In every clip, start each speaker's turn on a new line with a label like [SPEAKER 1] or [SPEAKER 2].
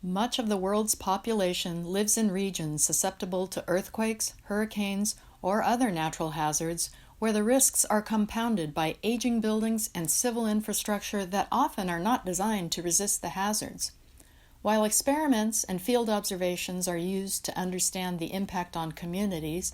[SPEAKER 1] Much of the world's population lives in regions susceptible to earthquakes, hurricanes, or other natural hazards where the risks are compounded by aging buildings and civil infrastructure that often are not designed to resist the hazards. While experiments and field observations are used to understand the impact on communities,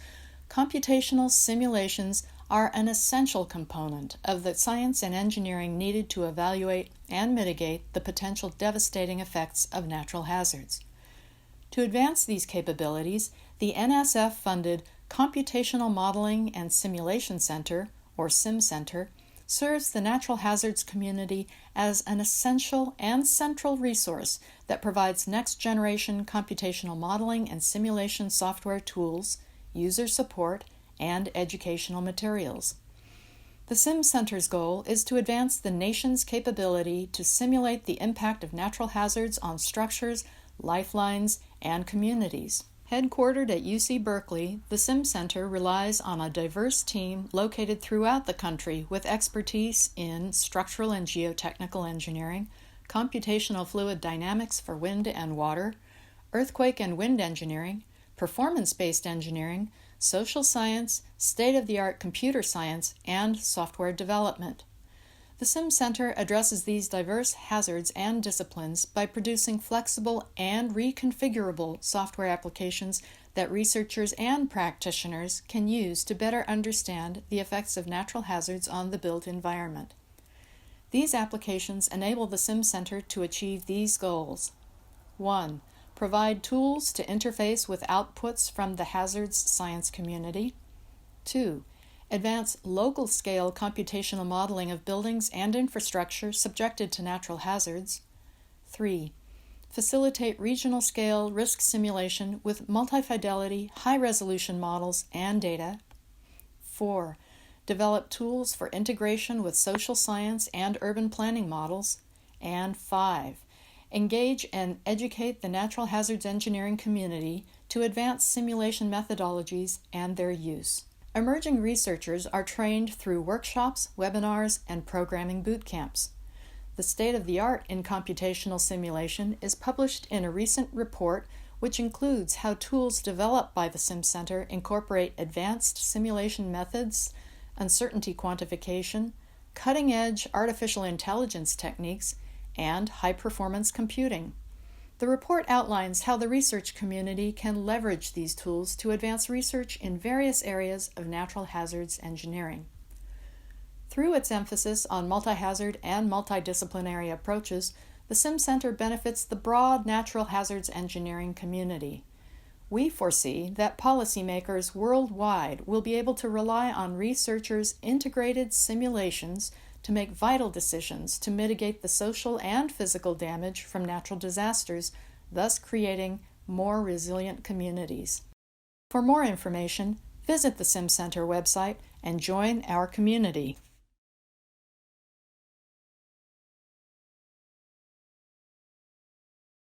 [SPEAKER 1] computational simulations are an essential component of the science and engineering needed to evaluate and mitigate the potential devastating effects of natural hazards. To advance these capabilities, the NSF-funded Computational Modeling and Simulation Center, or SimCenter, serves the natural hazards community as an essential and central resource that provides next-generation computational modeling and simulation software tools, user support, and educational materials. The SimCenter's goal is to advance the nation's capability to simulate the impact of natural hazards on structures, lifelines, and communities. Headquartered at UC Berkeley, the SimCenter relies on a diverse team located throughout the country with expertise in structural and geotechnical engineering, computational fluid dynamics for wind and water, earthquake and wind engineering, performance-based engineering, social science, state-of-the-art computer science, and software development. The SimCenter addresses these diverse hazards and disciplines by producing flexible and reconfigurable software applications that researchers and practitioners can use to better understand the effects of natural hazards on the built environment. These applications enable the SimCenter to achieve these goals. 1. Provide tools to interface with outputs from the hazards science community. 2. Advance local-scale computational modeling of buildings and infrastructure subjected to natural hazards. 3. Facilitate regional-scale risk simulation with multi-fidelity, high-resolution models and data. 4. Develop tools for integration with social science and urban planning models. And 5. Engage and educate the natural hazards engineering community to advance simulation methodologies and their use. Emerging researchers are trained through workshops, webinars, and programming boot camps. The state-of-the-art in computational simulation is published in a recent report which includes how tools developed by the SimCenter incorporate advanced simulation methods, uncertainty quantification, cutting-edge artificial intelligence techniques, and high-performance computing. The report outlines how the research community can leverage these tools to advance research in various areas of natural hazards engineering. Through its emphasis on multi-hazard and multidisciplinary approaches, the SimCenter benefits the broad natural hazards engineering community. We foresee that policymakers worldwide will be able to rely on researchers' integrated simulations to make vital decisions to mitigate the social and physical damage from natural disasters, thus creating more resilient communities. For more information, visit the SimCenter website and join our community.